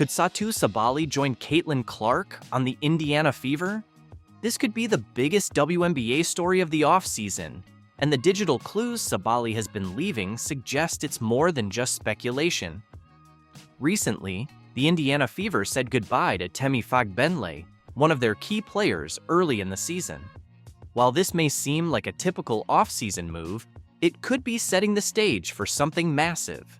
Could Satou Sabally join Caitlin Clark on the Indiana Fever? This could be the biggest WNBA story of the offseason, and the digital clues Sabally has been leaving suggest it's more than just speculation. Recently, the Indiana Fever said goodbye to Temi Fagbenle, one of their key players early in the season. While this may seem like a typical off-season move, it could be setting the stage for something massive.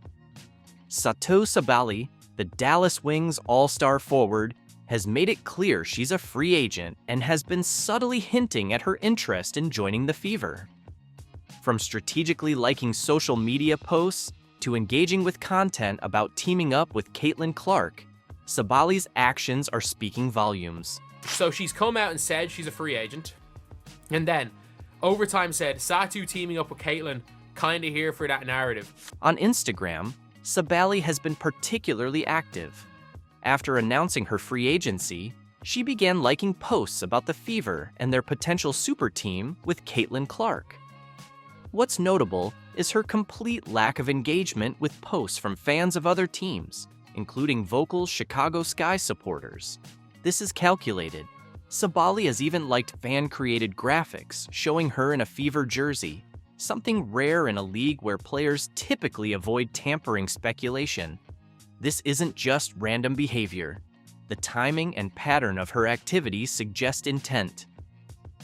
Satou Sabally, the Dallas Wings all-star forward, has made it clear she's a free agent and has been subtly hinting at her interest in joining the Fever. From strategically liking social media posts to engaging with content about teaming up with Caitlin Clark, Sabally's actions are speaking volumes. So she's come out and said she's a free agent, and then Overtime said Satou teaming up with Caitlin, kinda here for that narrative. On Instagram, Sabally has been particularly active. After announcing her free agency, she began liking posts about the Fever and their potential super team with Caitlin Clark. What's notable is her complete lack of engagement with posts from fans of other teams, including vocal Chicago Sky supporters. This is calculated. Sabally has even liked fan-created graphics showing her in a Fever jersey, something rare in a league where players typically avoid tampering speculation. This isn't just random behavior. The timing and pattern of her activities suggest intent.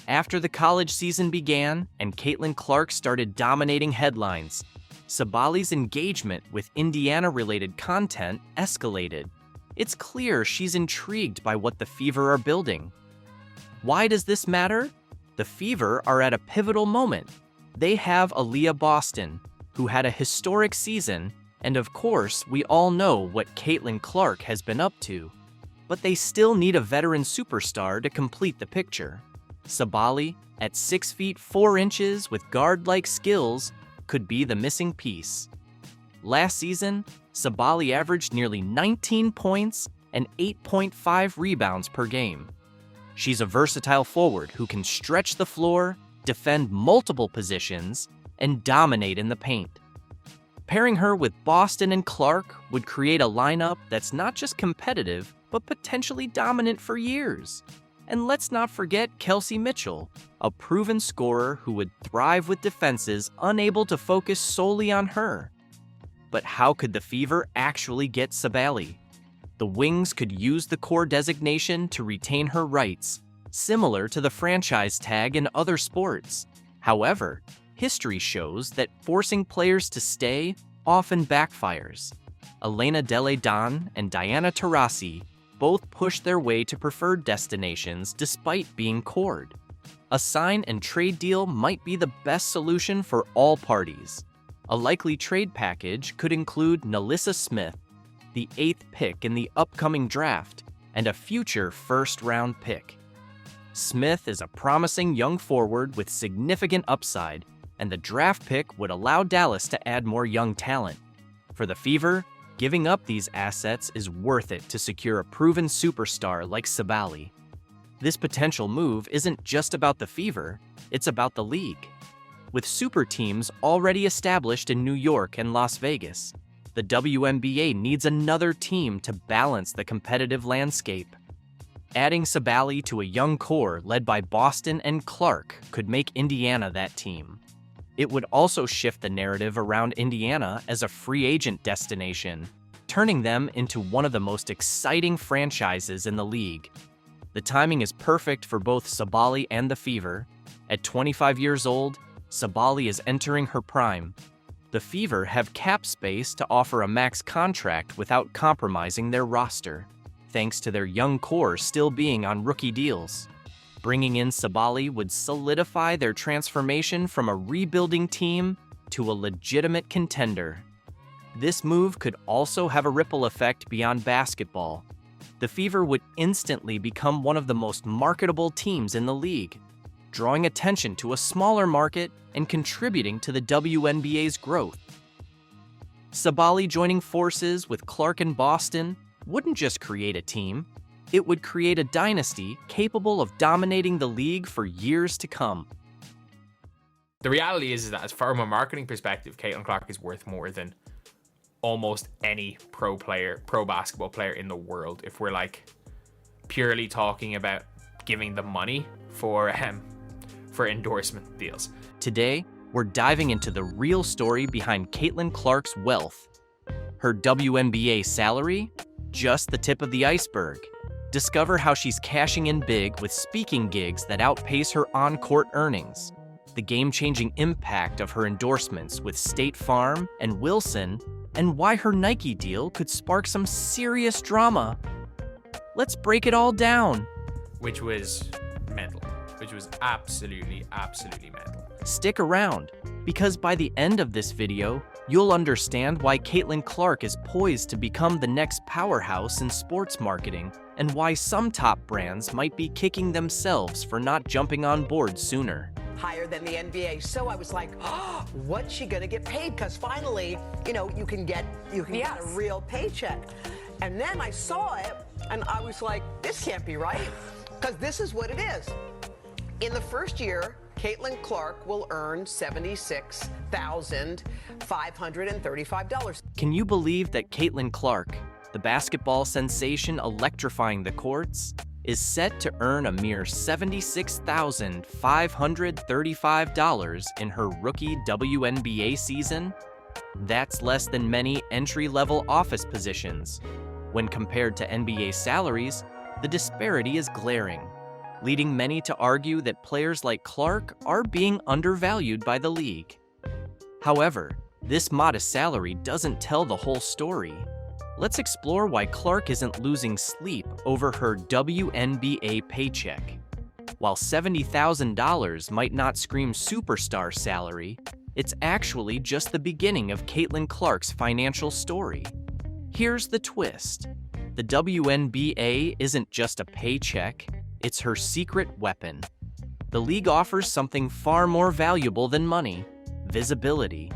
After the college season began and Caitlin Clark started dominating headlines, Sabally's engagement with Indiana-related content escalated. It's clear she's intrigued by what the Fever are building. Why does this matter? The Fever are at a pivotal moment. They have Aaliyah Boston, who had a historic season, and of course, we all know what Caitlin Clark has been up to. But they still need a veteran superstar to complete the picture. Sabally, at 6 feet 4 inches with guard-like skills, could be the missing piece. Last season, Sabally averaged nearly 19 points and 8.5 rebounds per game. She's a versatile forward who can stretch the floor, defend multiple positions, and dominate in the paint. Pairing her with Boston and Clark would create a lineup that's not just competitive, but potentially dominant for years. And let's not forget Kelsey Mitchell, a proven scorer who would thrive with defenses unable to focus solely on her. But how could the Fever actually get Sabally? The Wings could use the core designation to retain her rights, similar to the franchise tag in other sports. However, history shows that forcing players to stay often backfires. Elena Delle Donne and Diana Taurasi both pushed their way to preferred destinations despite being cored. A sign and trade deal might be the best solution for all parties. A likely trade package could include Nalissa Smith, the 8th pick in the upcoming draft, and a future first-round pick. Smith is a promising young forward with significant upside, and the draft pick would allow Dallas to add more young talent. For the Fever, giving up these assets is worth it to secure a proven superstar like Sabally. This potential move isn't just about the Fever, it's about the league. With super teams already established in New York and Las Vegas, the WNBA needs another team to balance the competitive landscape. Adding Sabally to a young core led by Boston and Clark could make Indiana that team. It would also shift the narrative around Indiana as a free agent destination, turning them into one of the most exciting franchises in the league. The timing is perfect for both Sabally and the Fever. At 25 years old, Sabally is entering her prime. The Fever have cap space to offer a max contract without compromising their roster, thanks to their young core still being on rookie deals. Bringing in Sabally would solidify their transformation from a rebuilding team to a legitimate contender. This move could also have a ripple effect beyond basketball. The Fever would instantly become one of the most marketable teams in the league, drawing attention to a smaller market and contributing to the WNBA's growth. Sabally joining forces with Clark and Boston wouldn't just create a team, it would create a dynasty capable of dominating the league for years to come. The reality is that as far from a marketing perspective, Caitlin Clark is worth more than almost any pro basketball player in the world, if we're like purely talking about giving the money for endorsement deals. Today, we're diving into the real story behind Caitlin Clark's wealth. Her WNBA salary? Just the tip of the iceberg. Discover how she's cashing in big with speaking gigs that outpace her on-court earnings. The game-changing impact of her endorsements with State Farm and Wilson, and why her Nike deal could spark some serious drama. Let's break it all down. Which was mental. Which was absolutely mental. Stick around, because by the end of this video, you'll understand why Caitlin Clark is poised to become the next powerhouse in sports marketing, and why some top brands might be kicking themselves for not jumping on board sooner. Higher than the NBA. So I was like, oh, what's she gonna get paid? Because finally, you can get a real paycheck. And then I saw it and I was like, this can't be right. Because this is what it is. In the first year, Caitlin Clark will earn $76,535. Can you believe that Caitlin Clark, the basketball sensation electrifying the courts, is set to earn a mere $76,535 in her rookie WNBA season? That's less than many entry-level office positions. When compared to NBA salaries, the disparity is glaring, leading many to argue that players like Clark are being undervalued by the league. However, this modest salary doesn't tell the whole story. Let's explore why Clark isn't losing sleep over her WNBA paycheck. While $70,000 might not scream superstar salary, it's actually just the beginning of Caitlin Clark's financial story. Here's the twist. The WNBA isn't just a paycheck, it's her secret weapon. The league offers something far more valuable than money: visibility.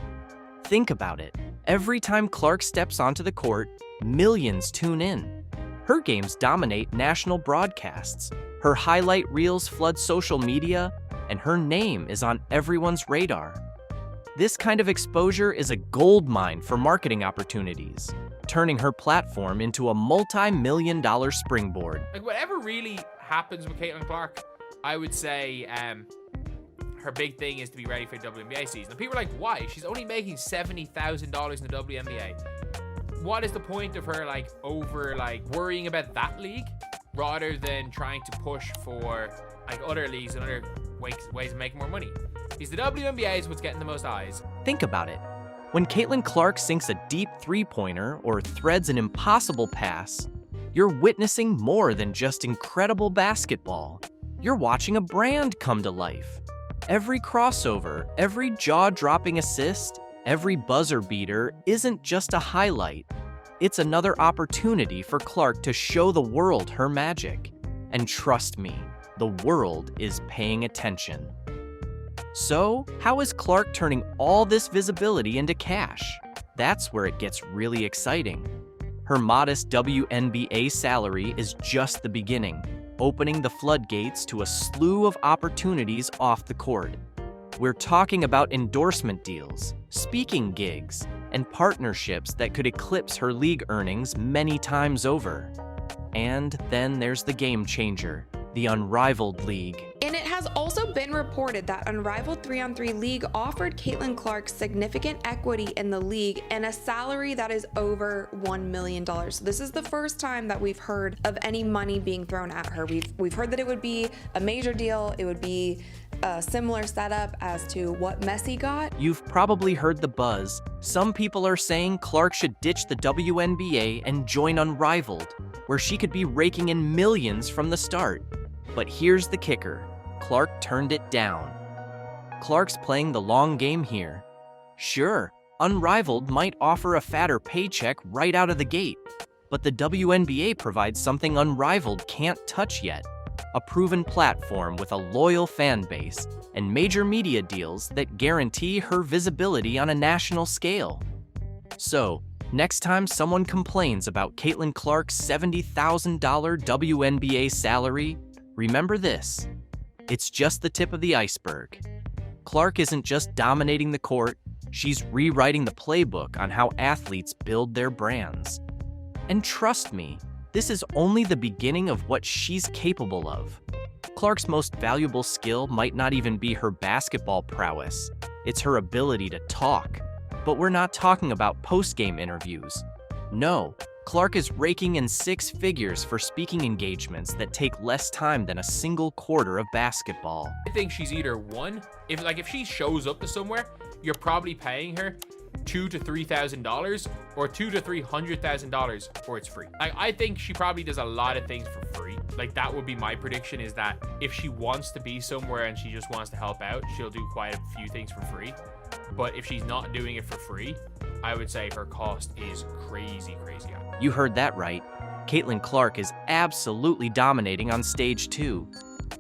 Think about it. Every time Clark steps onto the court, millions tune in. Her games dominate national broadcasts. Her highlight reels flood social media, and her name is on everyone's radar. This kind of exposure is a goldmine for marketing opportunities, turning her platform into a multi-million-dollar springboard. Like, whatever really happens with Caitlin Clark, I would say her big thing is to be ready for the WNBA season. And people are like, why? She's only making $70,000 in the WNBA. What is the point of her worrying about that league rather than trying to push for other leagues and other ways of making more money? Because the WNBA is what's getting the most eyes. Think about it. When Caitlin Clark sinks a deep three-pointer or threads an impossible pass, you're witnessing more than just incredible basketball. You're watching a brand come to life. Every crossover, every jaw-dropping assist, every buzzer beater isn't just a highlight. It's another opportunity for Clark to show the world her magic. And trust me, the world is paying attention. So, how is Clark turning all this visibility into cash? That's where it gets really exciting. Her modest WNBA salary is just the beginning, opening the floodgates to a slew of opportunities off the court. We're talking about endorsement deals, speaking gigs, and partnerships that could eclipse her league earnings many times over. And then there's the game changer, the Unrivaled League. And it has also been reported that Unrivaled 3-on-3 League offered Caitlin Clark significant equity in the league and a salary that is over $1 million. So this is the first time that we've heard of any money being thrown at her. We've heard that it would be a major deal. It would be a similar setup as to what Messi got. You've probably heard the buzz. Some people are saying Clark should ditch the WNBA and join Unrivaled, where she could be raking in millions from the start. But here's the kicker. Clark turned it down. Clark's playing the long game here. Sure, Unrivaled might offer a fatter paycheck right out of the gate, but the WNBA provides something Unrivaled can't touch yet: a proven platform with a loyal fan base and major media deals that guarantee her visibility on a national scale. So, next time someone complains about Caitlin Clark's $70,000 WNBA salary, remember this: it's just the tip of the iceberg. Clark isn't just dominating the court, She's rewriting the playbook on how athletes build their brands. And trust me, this is only the beginning of what she's capable of. Clark's most valuable skill might not even be her basketball prowess. It's her ability to talk. But we're not talking about post-game interviews. No, Clark is raking in 6 figures for speaking engagements that take less time than a single quarter of basketball. I think she's either one, if she shows up to somewhere, you're probably paying her $2,000 to $3,000 or $200,000 to $300,000, or it's free. I think she probably does a lot of things for free. Like, that would be my prediction, is that if she wants to be somewhere and she just wants to help out, she'll do quite a few things for free. But if she's not doing it for free, I would say her cost is crazy high. You heard that right. Caitlin Clark is absolutely dominating on stage 2.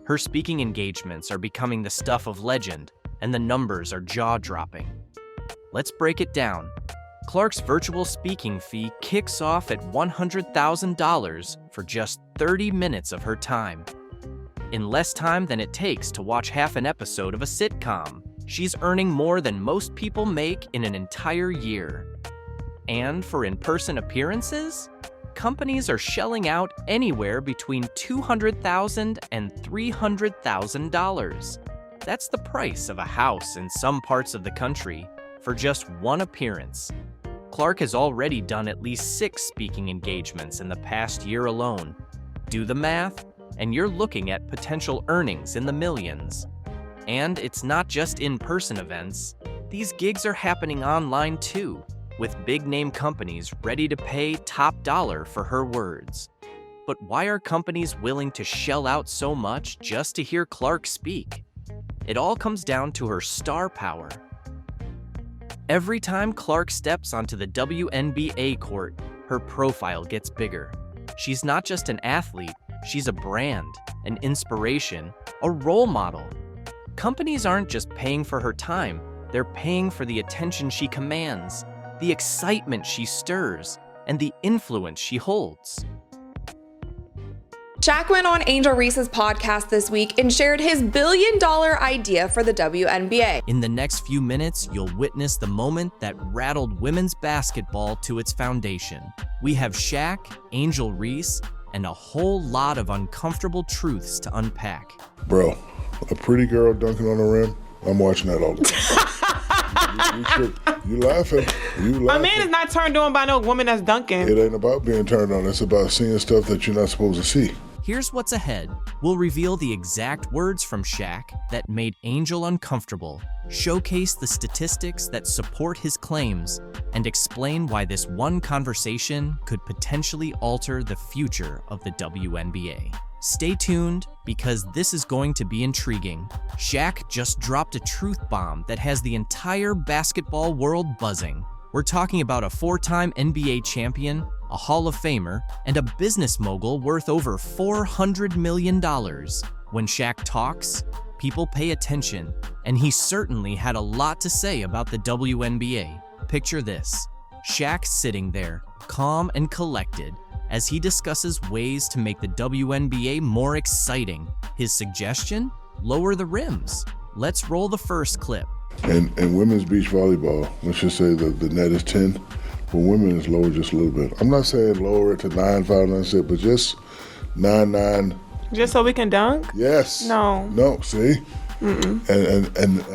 Her speaking engagements are becoming the stuff of legend, and the numbers are jaw-dropping. Let's break it down. Clark's virtual speaking fee kicks off at $100,000 for just 30 minutes of her time. In less time than it takes to watch half an episode of a sitcom, she's earning more than most people make in an entire year. And for in-person appearances, companies are shelling out anywhere between $200,000 and $300,000. That's the price of a house in some parts of the country for just one appearance. Clark has already done at least 6 speaking engagements in the past year alone. Do the math, and you're looking at potential earnings in the millions. And it's not just in-person events. These gigs are happening online too, with big-name companies ready to pay top dollar for her words. But why are companies willing to shell out so much just to hear Clark speak? It all comes down to her star power. Every time Clark steps onto the WNBA court, her profile gets bigger. She's not just an athlete, she's a brand, an inspiration, a role model. Companies aren't just paying for her time, they're paying for the attention she commands, the excitement she stirs, and the influence she holds. Shaq went on Angel Reese's podcast this week and shared his billion-dollar idea for the WNBA. In the next few minutes, you'll witness the moment that rattled women's basketball to its foundation. We have Shaq, Angel Reese, and a whole lot of uncomfortable truths to unpack. Bro, a pretty girl dunking on the rim, I'm watching that all the time. You laughing. A man is not turned on by no woman that's dunking. It ain't about being turned on. It's about seeing stuff that you're not supposed to see. Here's what's ahead. We'll reveal the exact words from Shaq that made Angel uncomfortable, showcase the statistics that support his claims, and explain why this one conversation could potentially alter the future of the WNBA. Stay tuned, because this is going to be intriguing. Shaq just dropped a truth bomb that has the entire basketball world buzzing. We're talking about a 4-time NBA champion, a Hall of Famer, and a business mogul worth over $400 million. When Shaq talks, people pay attention, and he certainly had a lot to say about the WNBA. Picture this: Shaq sitting there, calm and collected, as he discusses ways to make the WNBA more exciting. His suggestion? Lower the rims. Let's roll the first clip. And women's beach volleyball, let's just say that the net is 10. For women, it's lower just a little bit. I'm not saying lower it to 9, 5, 9, 6, but just 9, 9. Just so we can dunk? Yes. No. No, see? And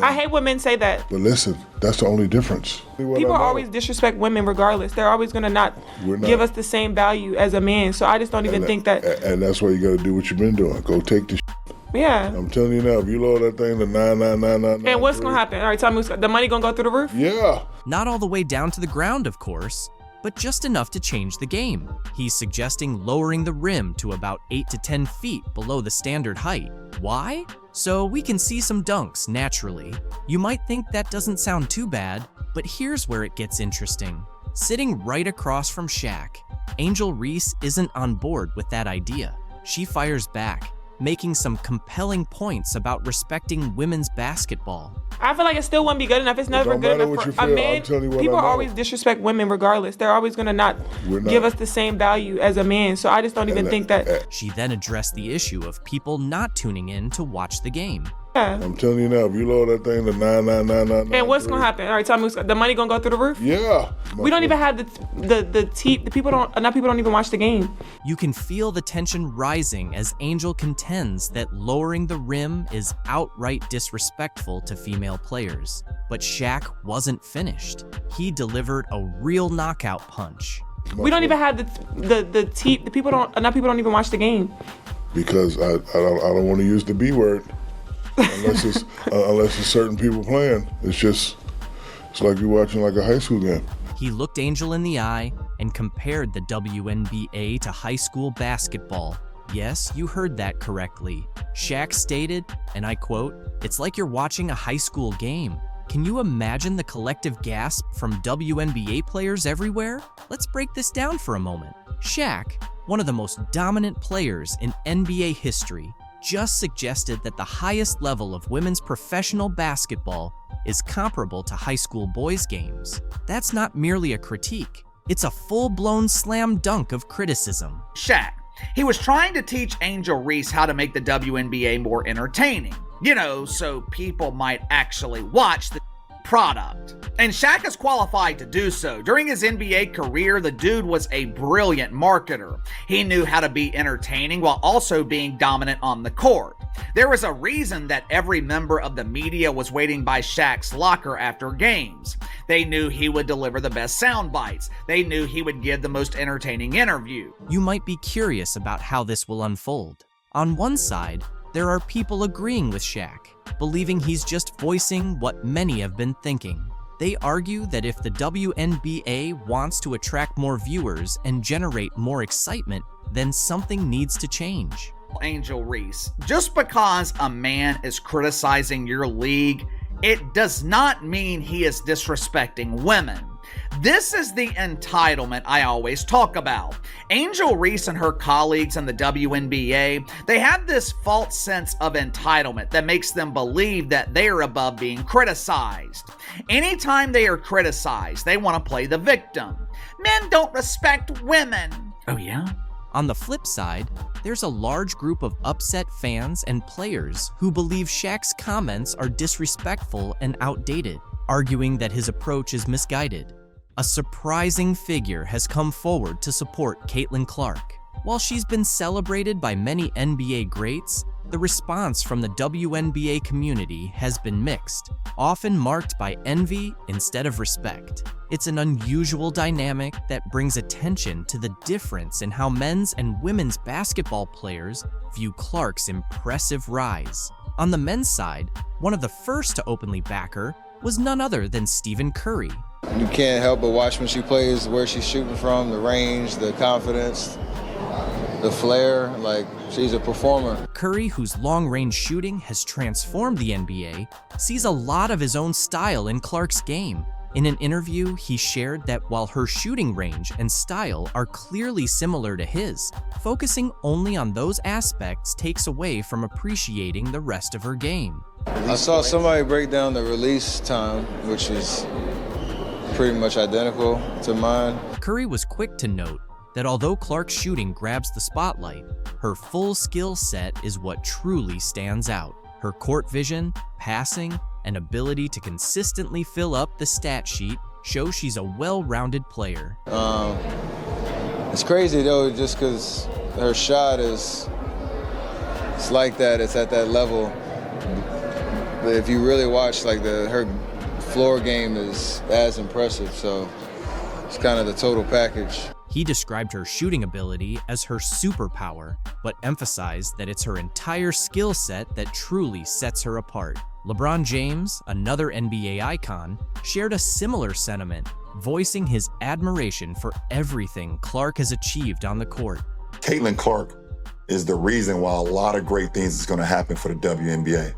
I hate when men say that. But listen, that's the only difference. People always disrespect women regardless. They're always going to not give us the same value as a man. So I just don't even think that. And that's why you got to do what you've been doing. Go take the Yeah. I'm telling you now, if you lower that thing to 99999. And what's going to happen? All right, tell me, the money going to go through the roof? Yeah. Not all the way down to the ground, of course, but just enough to change the game. He's suggesting lowering the rim to about 8 to 10 feet below the standard height. Why? So we can see some dunks naturally. You might think that doesn't sound too bad, but here's where it gets interesting. Sitting right across from Shaq, Angel Reese isn't on board with that idea. She fires back, making some compelling points about respecting women's basketball. I feel like it still wouldn't be good enough. It's never good enough for a man. People always disrespect women regardless. They're always going to not give us the same value as a man. So I just don't even think that. She then addressed the issue of people not tuning in to watch the game. Yeah. I'm telling you now, if you lower that thing to 99999. And what's gonna happen? All right, tell me, the money gonna go through the roof? Yeah. We don't even have the people don't even watch the game. You can feel the tension rising as Angel contends that lowering the rim is outright disrespectful to female players. But Shaq wasn't finished. He delivered a real knockout punch. We don't even have the people don't even watch the game. Because I don't want to use the B word unless it's certain people playing. It's like you're watching like a high school game. He looked Angel in the eye and compared the WNBA to high school basketball. Yes, you heard that correctly. Shaq stated, and I quote, "It's like you're watching a high school game." Can you imagine the collective gasp from WNBA players everywhere? Let's break this down for a moment. Shaq, one of the most dominant players in NBA history, just suggested that the highest level of women's professional basketball is comparable to high school boys' games. That's not merely a critique. It's a full-blown slam dunk of criticism. Shaq, he was trying to teach Angel Reese how to make the WNBA more entertaining. So people might actually watch the product. And Shaq is qualified to do so. During his NBA career, the dude was a brilliant marketer. He knew how to be entertaining while also being dominant on the court. There was a reason that every member of the media was waiting by Shaq's locker after games. They knew he would deliver the best sound bites. They knew he would give the most entertaining interview. You might be curious about how this will unfold. On one side, there are people agreeing with Shaq, believing he's just voicing what many have been thinking. They argue that if the WNBA wants to attract more viewers and generate more excitement, then something needs to change. Angel Reese, just because a man is criticizing your league, it does not mean he is disrespecting women. This is the entitlement I always talk about. Angel Reese and her colleagues in the WNBA, they have this false sense of entitlement that makes them believe that they are above being criticized. Anytime they are criticized, they want to play the victim. Men don't respect women. Oh yeah? On the flip side, there's a large group of upset fans and players who believe Shaq's comments are disrespectful and outdated, arguing that his approach is misguided. A surprising figure has come forward to support Caitlin Clark. While she's been celebrated by many NBA greats, the response from the WNBA community has been mixed, often marked by envy instead of respect. It's an unusual dynamic that brings attention to the difference in how men's and women's basketball players view Clark's impressive rise. On the men's side, one of the first to openly back her was none other than Stephen Curry. You can't help but watch when she plays, where she's shooting from, the range, the confidence, the flair. Like, she's a performer. Curry, whose long-range shooting has transformed the NBA, sees a lot of his own style in Clark's game. In an interview, he shared that while her shooting range and style are clearly similar to his, focusing only on those aspects takes away from appreciating the rest of her game. I saw somebody break down the release time, which is pretty much identical to mine. Curry was quick to note that although Clark's shooting grabs the spotlight, her full skill set is what truly stands out. Her court vision, passing, and ability to consistently fill up the stat sheet show she's a well-rounded player. It's crazy though, just because her shot it's like that, it's at that level. But if you really watch, like her floor game is as impressive, so it's kind of the total package. He described her shooting ability as her superpower, but emphasized that it's her entire skill set that truly sets her apart. LeBron James, another NBA icon, shared a similar sentiment, voicing his admiration for everything Clark has achieved on the court. Caitlin Clark is the reason why a lot of great things is going to happen for the WNBA.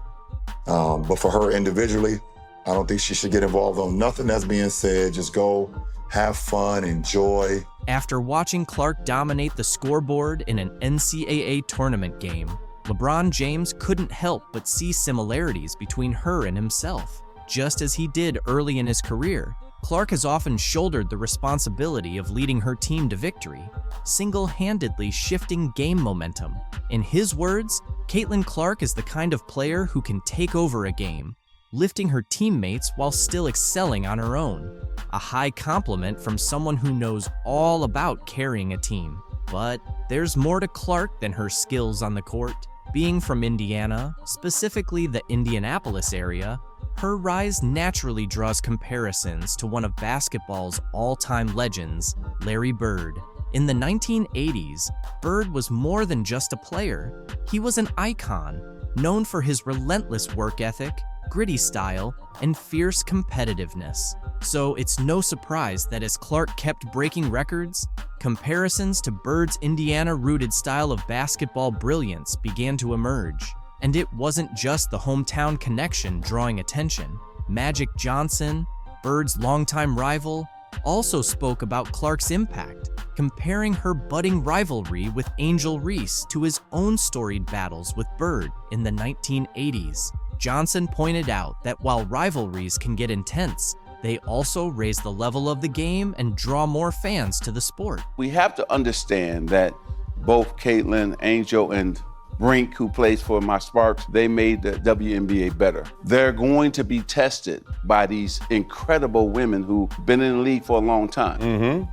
But for her individually, I don't think she should get involved on nothing that's being said. Just go, have fun, enjoy. After watching Clark dominate the scoreboard in an NCAA tournament game, LeBron James couldn't help but see similarities between her and himself. Just as he did early in his career, Clark has often shouldered the responsibility of leading her team to victory, single-handedly shifting game momentum. In his words, Caitlin Clark is the kind of player who can take over a game, lifting her teammates while still excelling on her own. A high compliment from someone who knows all about carrying a team. But there's more to Clark than her skills on the court. Being from Indiana, specifically the Indianapolis area, her rise naturally draws comparisons to one of basketball's all-time legends, Larry Bird. In the 1980s, Bird was more than just a player. He was an icon, known for his relentless work ethic, gritty style, and fierce competitiveness. So it's no surprise that as Clark kept breaking records, comparisons to Bird's Indiana-rooted style of basketball brilliance began to emerge. And it wasn't just the hometown connection drawing attention. Magic Johnson, Bird's longtime rival, also spoke about Clark's impact, comparing her budding rivalry with Angel Reese to his own storied battles with Bird in the 1980s. Johnson pointed out that while rivalries can get intense, they also raise the level of the game and draw more fans to the sport. We have to understand that both Caitlin, Angel, and Brink, who plays for my Sparks, they made the WNBA better. They're going to be tested by these incredible women who've been in the league for a long time.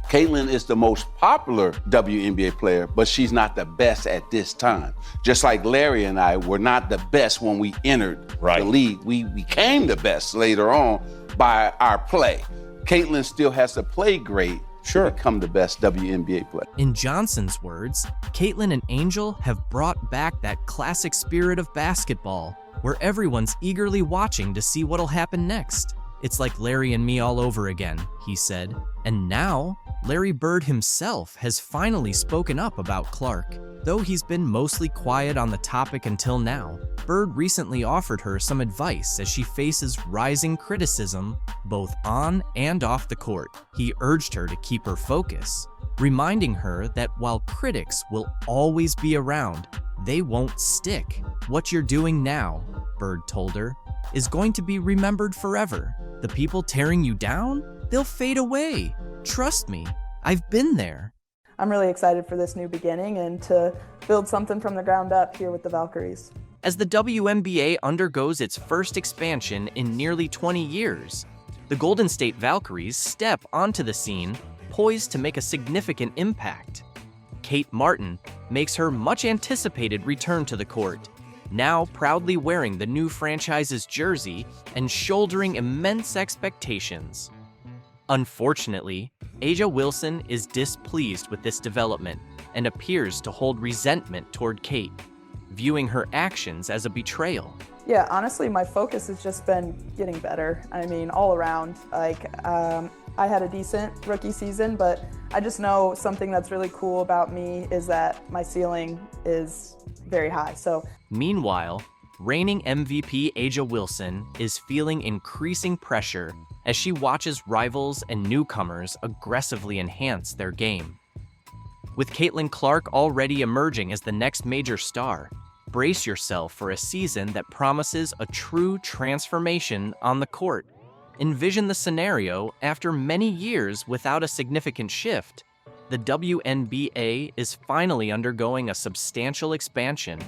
Caitlin is the most popular WNBA player, but she's not the best at this time. Just like Larry and I were not the best when we entered the league. We became the best later on by our play. Caitlin still has to play great to become the best WNBA player. In Johnson's words, Caitlin and Angel have brought back that classic spirit of basketball, where everyone's eagerly watching to see what'll happen next. It's like Larry and me all over again, he said. And now, Larry Bird himself has finally spoken up about Clark. Though he's been mostly quiet on the topic until now, Bird recently offered her some advice as she faces rising criticism both on and off the court. He urged her to keep her focus, reminding her that while critics will always be around, they won't stick. What you're doing now, Bird told her, is going to be remembered forever. The people tearing you down, they'll fade away. Trust me, I've been there. I'm really excited for this new beginning and to build something from the ground up here with the Valkyries. As the WNBA undergoes its first expansion in nearly 20 years, the Golden State Valkyries step onto the scene, poised to make a significant impact. Kate Martin makes her much-anticipated return to the court, now proudly wearing the new franchise's jersey and shouldering immense expectations. Unfortunately, A'ja Wilson is displeased with this development and appears to hold resentment toward Kate, viewing her actions as a betrayal. Yeah, honestly, my focus has just been getting better. I mean, all around. I had a decent rookie season, but I just know something that's really cool about me is that my ceiling is very high. Meanwhile, reigning MVP A'ja Wilson is feeling increasing pressure as she watches rivals and newcomers aggressively enhance their game. With Caitlin Clark already emerging as the next major star, brace yourself for a season that promises a true transformation on the court. Envision the scenario after many years without a significant shift. The WNBA is finally undergoing a substantial expansion.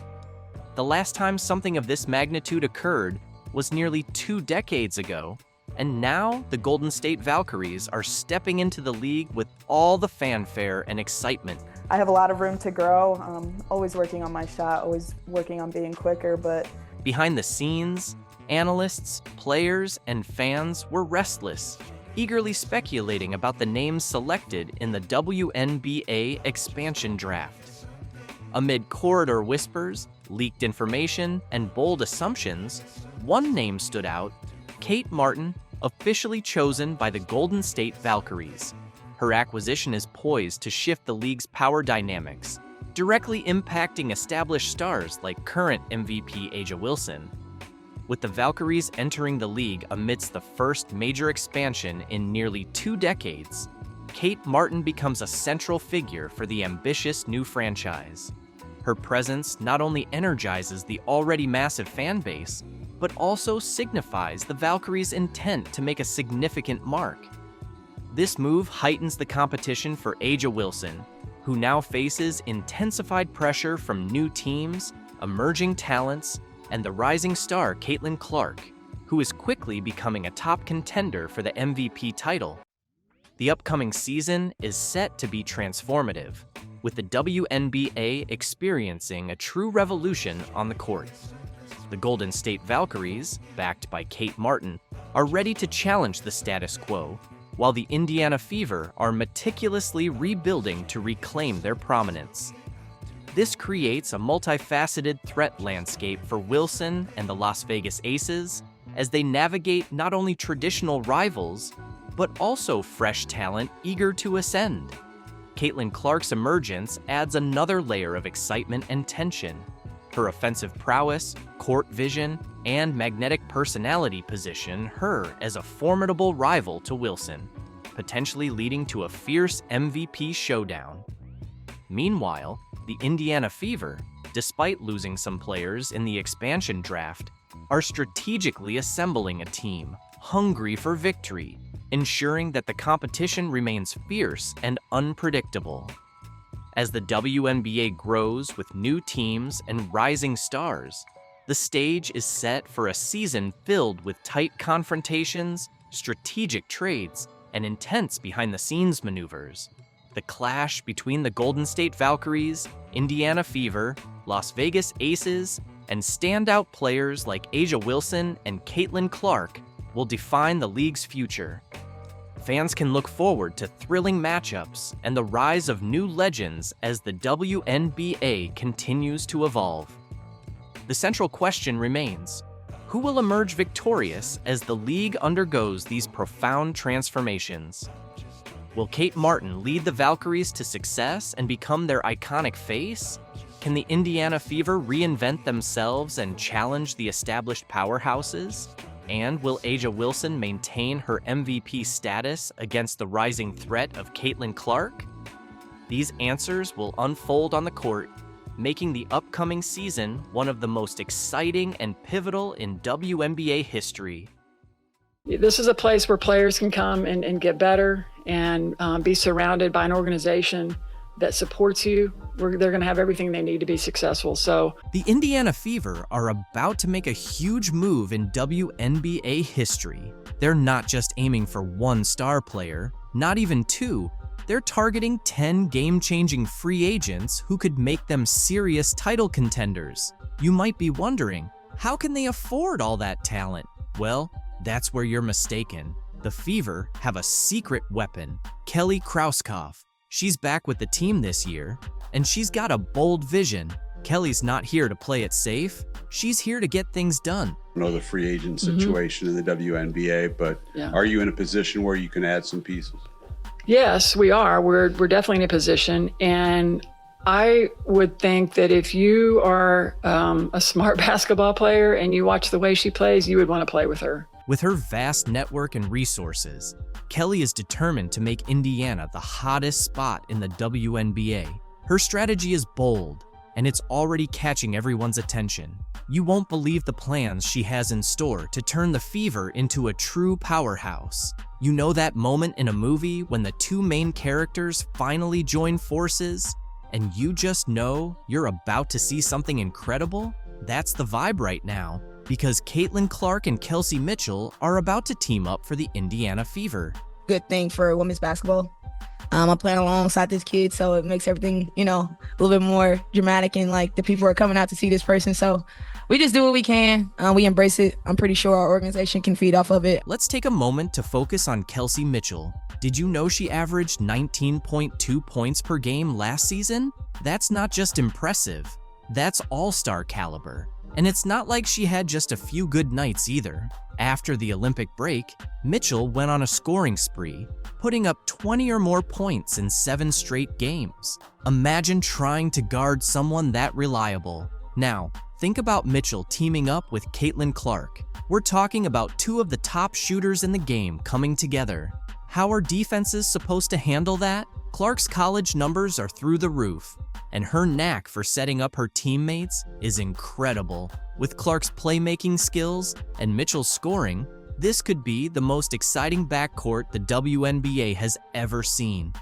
The last time something of this magnitude occurred was nearly 2 decades ago, and now the Golden State Valkyries are stepping into the league with all the fanfare and excitement. I have a lot of room to grow. Always working on my shot, always working on being quicker, but behind the scenes, analysts, players, and fans were restless, eagerly speculating about the names selected in the WNBA expansion draft. Amid corridor whispers, leaked information, and bold assumptions, one name stood out: Kate Martin, officially chosen by the Golden State Valkyries. Her acquisition is poised to shift the league's power dynamics, directly impacting established stars like current MVP A'ja Wilson. With the Valkyries entering the league amidst the first major expansion in nearly 2 decades, Kate Martin becomes a central figure for the ambitious new franchise. Her presence not only energizes the already massive fan base, but also signifies the Valkyries' intent to make a significant mark. This move heightens the competition for A'ja Wilson, who now faces intensified pressure from new teams, emerging talents, and the rising star Caitlin Clark, who is quickly becoming a top contender for the MVP title. The upcoming season is set to be transformative, with the WNBA experiencing a true revolution on the court. The Golden State Valkyries, backed by Kate Martin, are ready to challenge the status quo, while the Indiana Fever are meticulously rebuilding to reclaim their prominence. This creates a multifaceted threat landscape for Wilson and the Las Vegas Aces as they navigate not only traditional rivals, but also fresh talent eager to ascend. Caitlin Clark's emergence adds another layer of excitement and tension. Her offensive prowess, court vision, and magnetic personality position her as a formidable rival to Wilson, potentially leading to a fierce MVP showdown. Meanwhile, the Indiana Fever, despite losing some players in the expansion draft, are strategically assembling a team hungry for victory, ensuring that the competition remains fierce and unpredictable. As the WNBA grows with new teams and rising stars, the stage is set for a season filled with tight confrontations, strategic trades, and intense behind-the-scenes maneuvers. The clash between the Golden State Valkyries, Indiana Fever, Las Vegas Aces, and standout players like A'ja Wilson and Caitlin Clark will define the league's future. Fans can look forward to thrilling matchups and the rise of new legends as the WNBA continues to evolve. The central question remains: who will emerge victorious as the league undergoes these profound transformations? Will Kate Martin lead the Valkyries to success and become their iconic face? Can the Indiana Fever reinvent themselves and challenge the established powerhouses? And will A'ja Wilson maintain her MVP status against the rising threat of Caitlin Clark? These answers will unfold on the court, making the upcoming season one of the most exciting and pivotal in WNBA history. This is a place where players can come and get better and be surrounded by an organization that supports you. They're going to have everything they need to be successful. So the Indiana Fever are about to make a huge move in WNBA history. They're not just aiming for one star player, not even two. They're targeting 10 game-changing free agents who could make them serious title contenders. You might be wondering, how can they afford all that talent? Well, that's where you're mistaken. The Fever have a secret weapon, Kelly Krauskopf. She's back with the team this year, and she's got a bold vision. Kelly's not here to play it safe. She's here to get things done. I know the free agent situation in the WNBA, but are you in a position where you can add some pieces? Yes, we are. We're definitely in a position, and I would think that if you are a smart basketball player and you watch the way she plays, you would want to play with her. With her vast network and resources, Kelly is determined to make Indiana the hottest spot in the WNBA. Her strategy is bold, and it's already catching everyone's attention. You won't believe the plans she has in store to turn the Fever into a true powerhouse. You know that moment in a movie when the two main characters finally join forces, and you just know you're about to see something incredible? That's the vibe right now, because Caitlin Clark and Kelsey Mitchell are about to team up for the Indiana Fever. Good thing for women's basketball. I'm playing alongside this kid, so it makes everything, a little bit more dramatic, and like the people are coming out to see this person. So we just do what we can. We embrace it. I'm pretty sure our organization can feed off of it. Let's take a moment to focus on Kelsey Mitchell. Did you know she averaged 19.2 points per game last season? That's not just impressive. That's all-star caliber. And it's not like she had just a few good nights either. After the Olympic break, Mitchell went on a scoring spree, putting up 20 or more points in 7 straight games. Imagine trying to guard someone that reliable. Now, think about Mitchell teaming up with Caitlin Clark. We're talking about two of the top shooters in the game coming together. How are defenses supposed to handle that? Clark's college numbers are through the roof, and her knack for setting up her teammates is incredible. With Clark's playmaking skills and Mitchell's scoring, This could be the most exciting backcourt the WNBA has ever seen.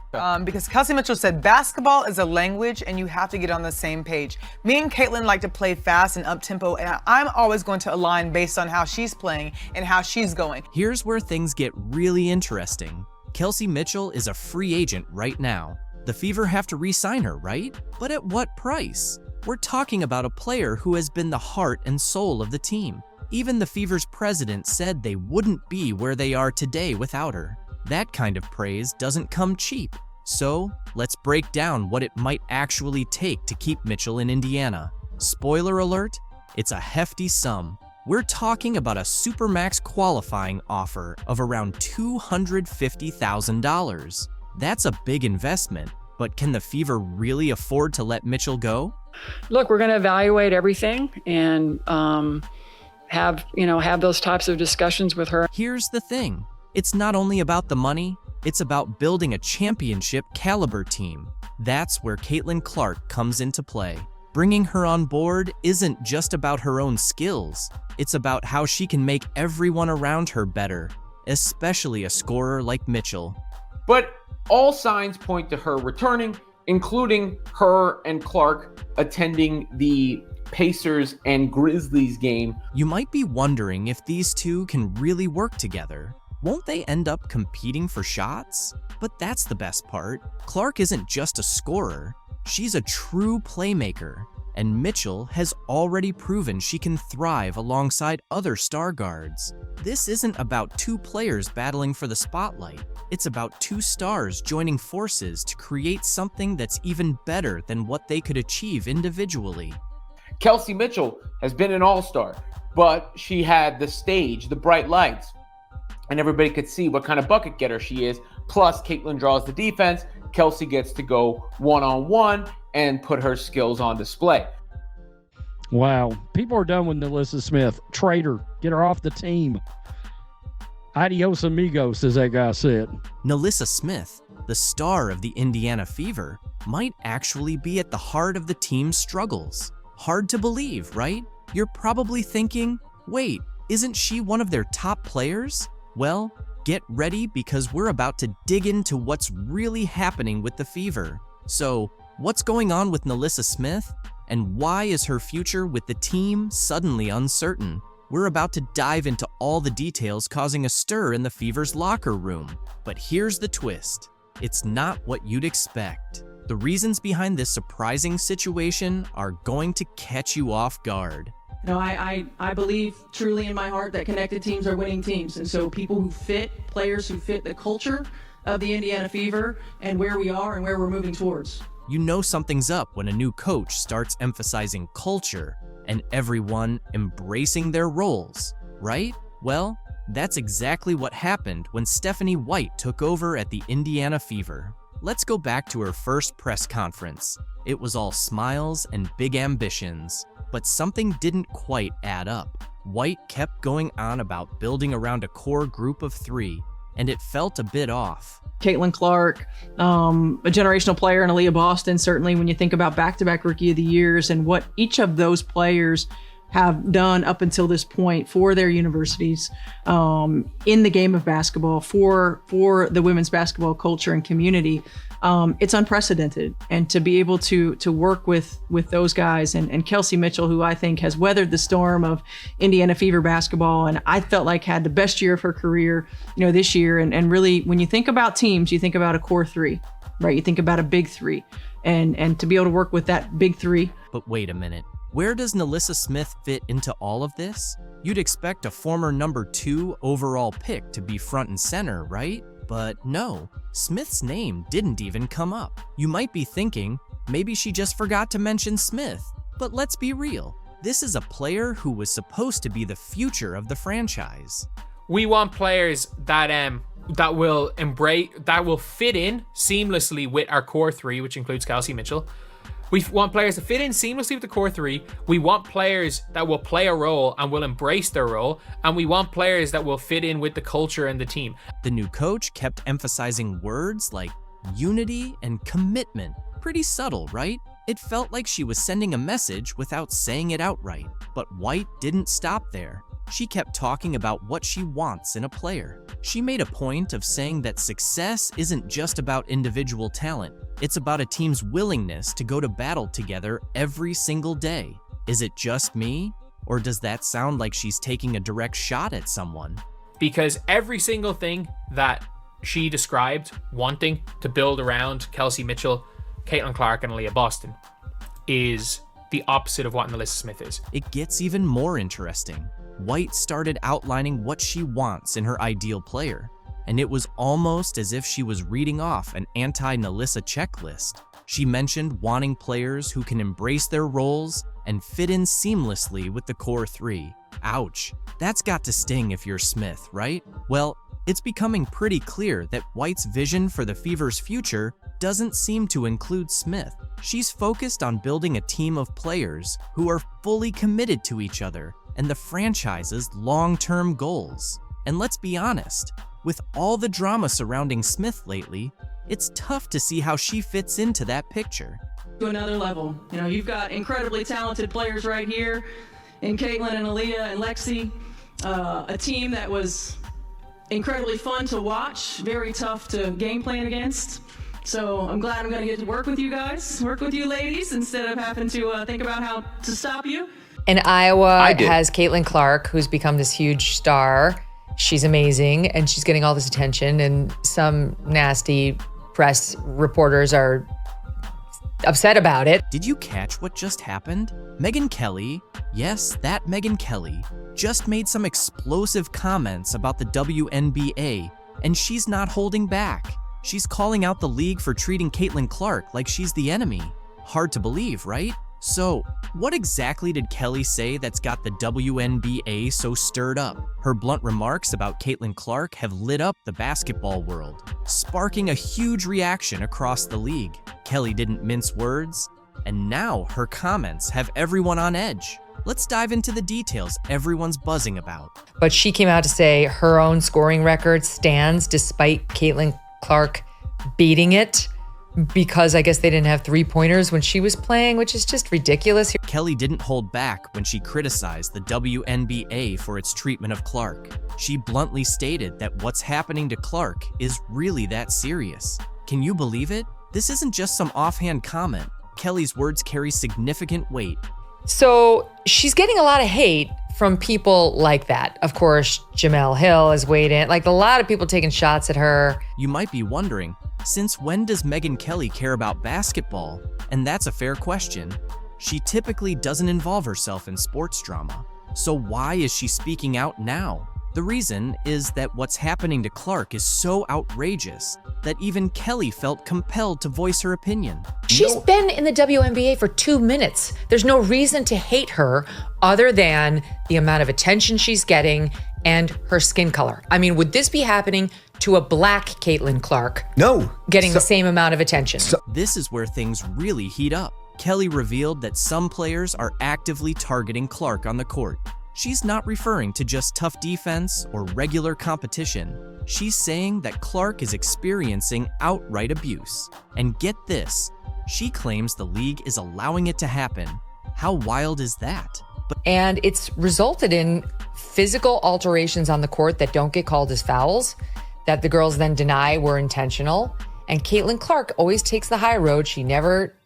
Because Kelsey Mitchell said basketball is a language and you have to get on the same page. Me and Caitlin like to play fast and up-tempo, and I'm always going to align based on how she's playing and how she's going. Here's where things get really interesting. Kelsey Mitchell is a free agent right now. The Fever have to re-sign her, right? But at what price? We're talking about a player who has been the heart and soul of the team. Even the Fever's president said they wouldn't be where they are today without her. That kind of praise doesn't come cheap. So, let's break down what it might actually take to keep Mitchell in Indiana. Spoiler alert, it's a hefty sum. We're talking about a Supermax qualifying offer of around $250,000. That's a big investment, but can the Fever really afford to let Mitchell go? Look, we're going to evaluate everything and have those types of discussions with her. Here's the thing. It's not only about the money, it's about building a championship caliber team. That's where Caitlin Clark comes into play. Bringing her on board isn't just about her own skills. It's about how she can make everyone around her better, especially a scorer like Mitchell. But all signs point to her returning, including her and Clark attending the Pacers and Grizzlies game. You might be wondering if these two can really work together. Won't they end up competing for shots? But that's the best part. Clark isn't just a scorer. She's a true playmaker. And Mitchell has already proven she can thrive alongside other star guards. This isn't about two players battling for the spotlight. It's about two stars joining forces to create something that's even better than what they could achieve individually. Kelsey Mitchell has been an all-star, but she had the stage, the bright lights, and everybody could see what kind of bucket getter she is. Plus, Caitlin draws the defense. Kelsey gets to go one-on-one and put her skills on display. Wow. People are done with NaLyssa Smith. Traitor. Get her off the team. Adios amigos, as that guy said. NaLyssa Smith, the star of the Indiana Fever, might actually be at the heart of the team's struggles. Hard to believe, right? You're probably thinking, wait, isn't she one of their top players? Well, get ready because we're about to dig into what's really happening with the Fever. So, what's going on with NaLyssa Smith? And why is her future with the team suddenly uncertain? We're about to dive into all the details causing a stir in the Fever's locker room. But here's the twist. It's not what you'd expect. The reasons behind this surprising situation are going to catch you off guard. You know, I believe truly in my heart that connected teams are winning teams. And so people who fit, players who fit the culture of the Indiana Fever and where we are and where we're moving towards. You know something's up when a new coach starts emphasizing culture and everyone embracing their roles, right? Well, that's exactly what happened when Stephanie White took over at the Indiana Fever. Let's go back to her first press conference. It was all smiles and big ambitions, but something didn't quite add up. White kept going on about building around a core group of 3, and it felt a bit off. Caitlin Clark, a generational player, and Aaliyah Boston, certainly when you think about back-to-back Rookie of the Years and what each of those players have done up until this point for their universities in the game of basketball, for the women's basketball culture and community, it's unprecedented. And to be able to work with those guys and Kelsey Mitchell, who I think has weathered the storm of Indiana Fever basketball, and I felt like had the best year of her career, this year. And really, when you think about teams, you think about a core 3, right? You think about a big 3, and to be able to work with that big 3. But wait a minute. Where does NaLyssa Smith fit into all of this? You'd expect a former number 2 overall pick to be front and center, right? But no, Smith's name didn't even come up. You might be thinking, maybe she just forgot to mention Smith. But let's be real, this is a player who was supposed to be the future of the franchise. We want players that will fit in seamlessly with our core 3, which includes Kelsey Mitchell. We want players to fit in seamlessly with the core 3. We want players that will play a role and will embrace their role. And we want players that will fit in with the culture and the team. The new coach kept emphasizing words like unity and commitment. Pretty subtle, right? It felt like she was sending a message without saying it outright. But White didn't stop there. she kept talking about what she wants in a player. She made a point of saying that success isn't just about individual talent. It's about a team's willingness to go to battle together every single day. Is it just me? Or does that sound like she's taking a direct shot at someone? Because every single thing that she described wanting to build around Kelsey Mitchell, Caitlin Clark, and Aaliyah Boston is the opposite of what Nalissa Smith is. It gets even more interesting. White started outlining what she wants in her ideal player, and it was almost as if she was reading off an anti-Nalissa checklist. She mentioned wanting players who can embrace their roles and fit in seamlessly with the core three. Ouch, that's got to sting if you're Smith, right? Well, it's becoming pretty clear that White's vision for the Fever's future doesn't seem to include Smith. She's focused on building a team of players who are fully committed to each other and the franchise's long-term goals. And let's be honest, with all the drama surrounding Smith lately, it's tough to see how she fits into that picture. To another level. You know, you've got incredibly talented players right here in Caitlin and Aaliyah and Lexi, a team that was incredibly fun to watch, very tough to game plan against. So I'm glad I'm going to get to work with you guys, work with you ladies, instead of having to think about how to stop you. And Iowa has Caitlin Clark, who's become this huge star. She's amazing, and she's getting all this attention, and some nasty press reporters are upset about it. Did you catch what just happened? Megyn Kelly, yes, that Megyn Kelly, just made some explosive comments about the WNBA, and she's not holding back. She's calling out the league for treating Caitlin Clark like she's the enemy. Hard to believe, right? So, what exactly did Kelly say that's got the WNBA so stirred up? Her blunt remarks about Caitlin Clark have lit up the basketball world, sparking a huge reaction across the league. Kelly didn't mince words, and now her comments have everyone on edge. Let's dive into the details everyone's buzzing about. But she came out to say her own scoring record stands despite Caitlin Clark beating it, because I guess they didn't have three-pointers when she was playing, which is just ridiculous. Kelly didn't hold back when she criticized the WNBA for its treatment of Clark. She bluntly stated that what's happening to Clark is really that serious. Can you believe it? This isn't just some offhand comment. Kelly's words carry significant weight. So she's getting a lot of hate from people like that. Of course, Jamel Hill has weighed in, like a lot of people taking shots at her. You might be wondering, since when does Megyn Kelly care about basketball? And that's a fair question. She typically doesn't involve herself in sports drama. So why is she speaking out now? The reason is that what's happening to Clark is so outrageous that even Kelly felt compelled to voice her opinion. She's been in the WNBA for 2 minutes. There's no reason to hate her other than the amount of attention she's getting and her skin color. I mean, would this be happening to a black Caitlin Clark? No. Getting the same amount of attention. This is where things really heat up. Kelly revealed that some players are actively targeting Clark on the court. She's not referring to just tough defense or regular competition. She's saying that Clark is experiencing outright abuse. And get this, she claims the league is allowing it to happen. How wild is that? And it's resulted in physical alterations on the court that don't get called as fouls, that the girls then deny were intentional. And Caitlin Clark always takes the high road. She never,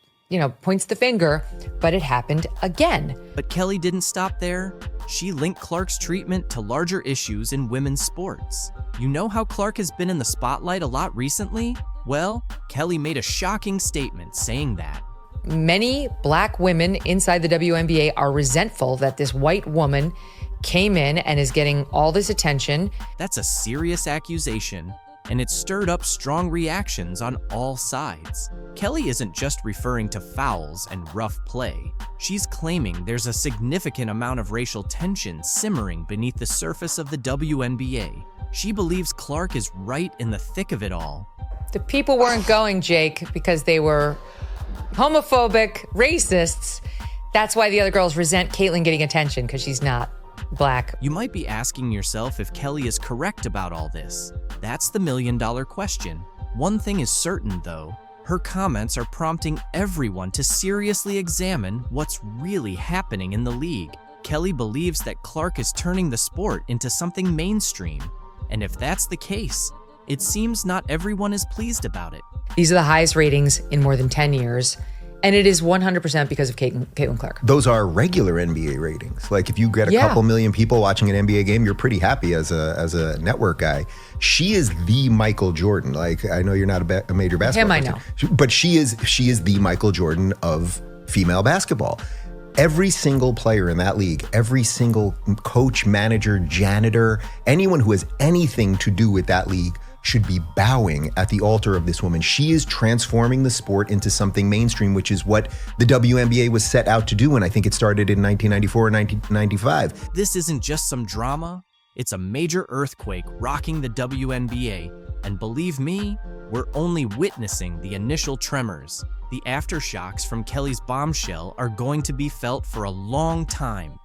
points the finger, but it happened again. But Kelly didn't stop there. She linked Clark's treatment to larger issues in women's sports. You know how Clark has been in the spotlight a lot recently? Well, Kelly made a shocking statement saying that. Many black women inside the WNBA are resentful that this white woman came in and is getting all this attention. That's a serious accusation, and it stirred up strong reactions on all sides. Kelly isn't just referring to fouls and rough play. She's claiming there's a significant amount of racial tension simmering beneath the surface of the WNBA. She believes Clark is right in the thick of it all. The people weren't going, Jake, because they were homophobic, racists. That's why the other girls resent Caitlin getting attention, because she's not black. You might be asking yourself if Kelly is correct about all this. That's the million-dollar question. One thing is certain, though. Her comments are prompting everyone to seriously examine what's really happening in the league. Kelly believes that Clark is turning the sport into something mainstream. And if that's the case, it seems not everyone is pleased about it. These are the highest ratings in more than 10 years. And it is 100% because of Caitlin Clark. Those are regular NBA ratings. Like if you get a couple million people watching an NBA game, you're pretty happy as a network guy. She is the Michael Jordan. Like I know you're not a major basketball Him, person, I know. but she is the Michael Jordan of female basketball. Every single player in that league, every single coach, manager, janitor, anyone who has anything to do with that league should be bowing at the altar of this woman. She is transforming the sport into something mainstream, which is what the WNBA was set out to do. And I think it started in 1994 or 1995. This isn't just some drama. It's a major earthquake rocking the WNBA. And believe me, we're only witnessing the initial tremors. The aftershocks from Kelly's bombshell are going to be felt for a long time.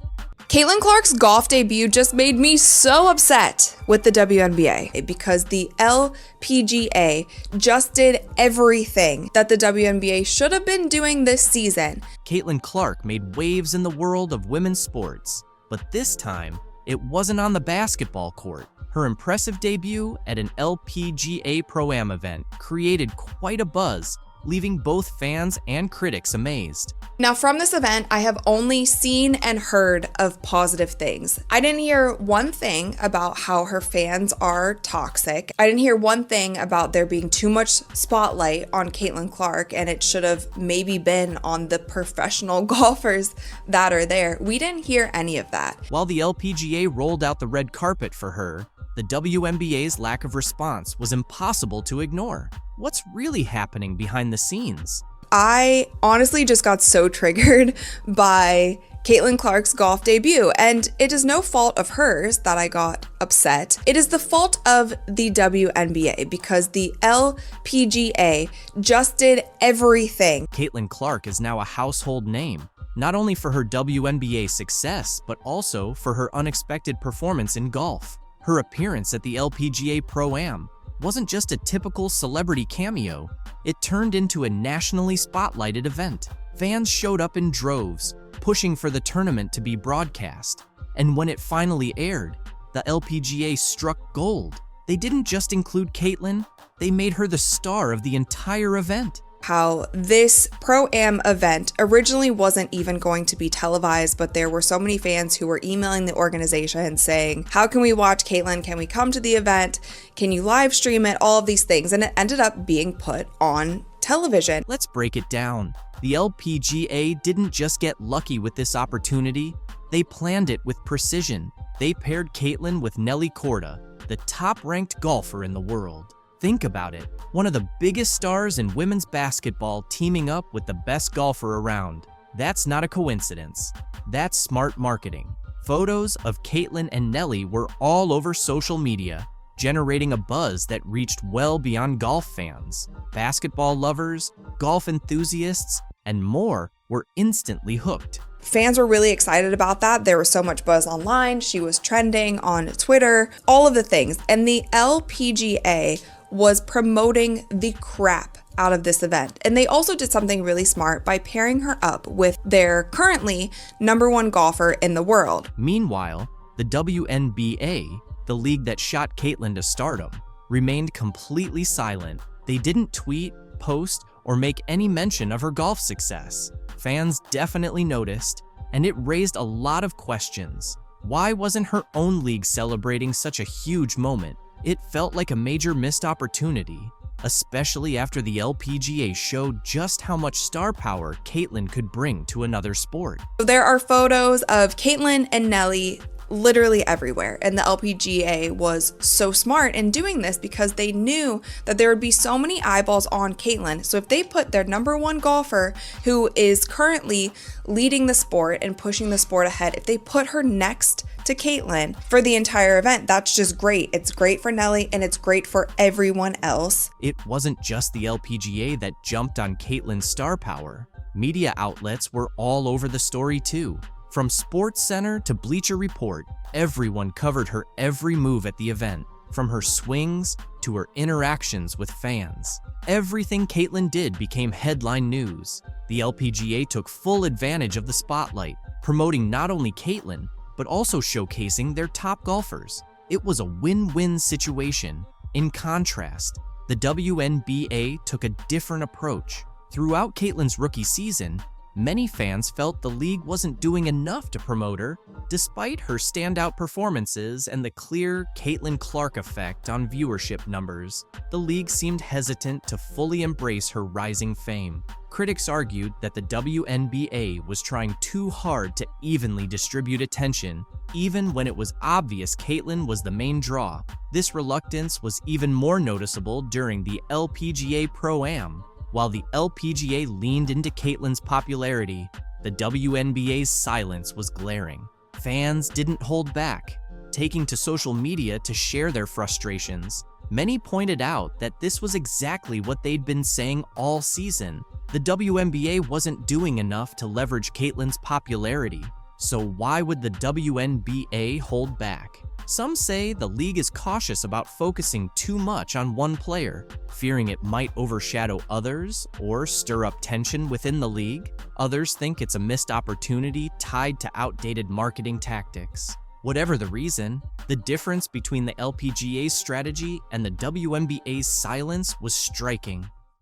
Caitlin Clark's golf debut just made me so upset with the WNBA because the LPGA just did everything that the WNBA should have been doing this season. Caitlin Clark made waves in the world of women's sports, but this time, it wasn't on the basketball court. Her impressive debut at an LPGA Pro-Am event created quite a buzz, leaving both fans and critics amazed. Now from this event, I have only seen and heard of positive things. I didn't hear one thing about how her fans are toxic. I didn't hear one thing about there being too much spotlight on Caitlin Clark and it should have maybe been on the professional golfers that are there. We didn't hear any of that. While the LPGA rolled out the red carpet for her, the WNBA's lack of response was impossible to ignore. What's really happening behind the scenes? I honestly just got so triggered by Caitlin Clark's golf debut, and it is no fault of hers that I got upset. It is the fault of the WNBA because the LPGA just did everything. Caitlin Clark is now a household name, not only for her WNBA success, but also for her unexpected performance in golf. Her appearance at the LPGA Pro-Am wasn't just a typical celebrity cameo, it turned into a nationally spotlighted event. Fans showed up in droves, pushing for the tournament to be broadcast. And when it finally aired, the LPGA struck gold. They didn't just include Caitlin, they made her the star of the entire event. How this Pro-Am event originally wasn't even going to be televised, but there were so many fans who were emailing the organization saying, how can we watch Caitlin? Can we come to the event? Can you live stream it? All of these things. And it ended up being put on television. Let's break it down. The LPGA didn't just get lucky with this opportunity, they planned it with precision. They paired Caitlin with Nelly Korda, the top-ranked golfer in the world. Think about it, one of the biggest stars in women's basketball teaming up with the best golfer around. That's not a coincidence. That's smart marketing. Photos of Caitlin and Nelly were all over social media, generating a buzz that reached well beyond golf fans. Basketball lovers, golf enthusiasts, and more were instantly hooked. Fans were really excited about that. There was so much buzz online. She was trending on Twitter, all of the things. And the LPGA was promoting the crap out of this event. And they also did something really smart by pairing her up with their currently #1 golfer in the world. Meanwhile, the WNBA, the league that shot Caitlin to stardom, remained completely silent. They didn't tweet, post, or make any mention of her golf success. Fans definitely noticed, and it raised a lot of questions. Why wasn't her own league celebrating such a huge moment? It felt like a major missed opportunity, especially after the LPGA showed just how much star power Caitlin could bring to another sport. There are photos of Caitlin and Nelly literally everywhere, and the LPGA was so smart in doing this because they knew that there would be so many eyeballs on Caitlin. So if they put their #1 golfer, who is currently leading the sport and pushing the sport ahead, if they put her next to Caitlin for the entire event, that's just great. It's great for Nelly and it's great for everyone else. It wasn't just the LPGA that jumped on Caitlin's star power. Media outlets were all over the story too. From SportsCenter to Bleacher Report, everyone covered her every move at the event, from her swings to her interactions with fans. Everything Caitlin did became headline news. The LPGA took full advantage of the spotlight, promoting not only Caitlin, but also showcasing their top golfers. It was a win-win situation. In contrast, the WNBA took a different approach. Throughout Caitlin's rookie season, many fans felt the league wasn't doing enough to promote her, despite her standout performances and the clear Caitlin Clark effect on viewership numbers. The league seemed hesitant to fully embrace her rising fame. Critics argued that the WNBA was trying too hard to evenly distribute attention, even when it was obvious Caitlin was the main draw. This reluctance was even more noticeable during the LPGA Pro-Am. While the LPGA leaned into Caitlin's popularity, the WNBA's silence was glaring. Fans didn't hold back, taking to social media to share their frustrations. Many pointed out that this was exactly what they'd been saying all season. The WNBA wasn't doing enough to leverage Caitlin's popularity, so why would the WNBA hold back? Some say the league is cautious about focusing too much on one player, fearing it might overshadow others or stir up tension within the league. Others think it's a missed opportunity tied to outdated marketing tactics. Whatever the reason, the difference between the LPGA's strategy and the WNBA's silence was striking.